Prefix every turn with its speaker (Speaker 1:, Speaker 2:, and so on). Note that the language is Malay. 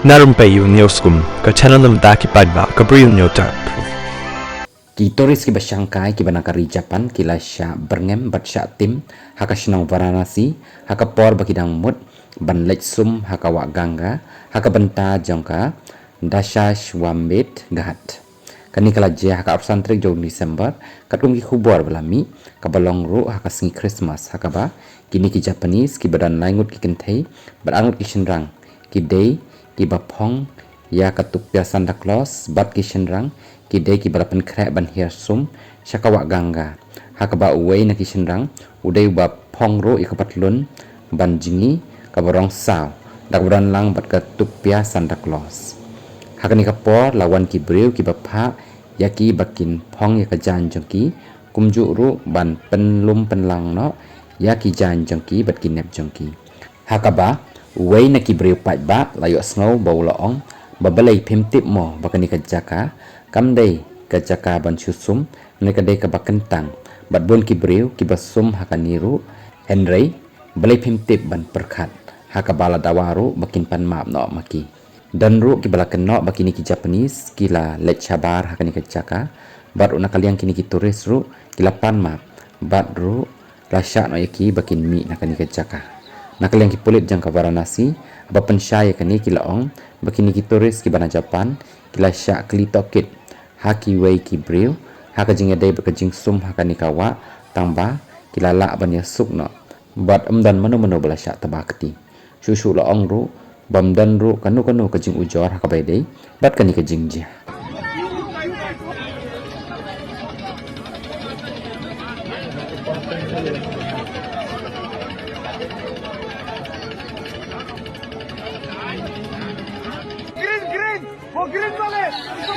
Speaker 1: Narum payu nioskum ka chananam daki padba ka briu nyotar.
Speaker 2: Kitoris ki basyangkai ki banakari Japan kila sya berngem bat sya tim haka shinang Varanasi haka por bakidang mut ban lechsum haka wa ganga haka benta jongka dashash wambit gahat kani kala je haka absantrik jong Desember katung ki khubor belami ka balong ru haka singi Christmas haka ba kini ki Japanese ki badan laingut ki kenthei barangut ki shinrang ki day ki bapong ya katuk pia Santa Claus bat ki shinrang ki day ki balapan krek ban hirsum syakawa ganga hakaba uwei na ki shinrang udai ba pongro ikapatlun ban jingi kabarong saw dakbaran lang bat katuk pia Santa Claus hakani kapor lawan ki breu ki bapha yaki bakin pong ya kajan jongki kumju ru ban penlum penlang no yaki jan jongki bat kinep jongki hakaba uwei na ki breu pat ba layo snow baulaong babalai pimtip mo bakani kajaka kamdai kajaka ban susum nekadai ka bakentang bat bon ki breu ki basum hakaniru Henry balai pimtip ban perkhat hakabala dawaru bakin pan map no maki dan ru ki bala kenno bakini ki Japanese kila lechabar hakani kajaka bat una kaliang kini ki turis ru kila pan map bat ru lasya no yaki bakin mi nakani kajaka nakaliang ki pulit jang ka Varanasi aba pensyai kani kila ong bakini ki turis ki bana Japan kila sya kli tokit haki wei ki breu haka jing dai bakajing sum haka ni kawa tangba kila la ban ya sukno bat amdan mano bala sya tabakti susu la ong ru bamdan ru kanu kajing ujor haka bai dai bat kani kajing je
Speaker 3: green, green, वो green वाले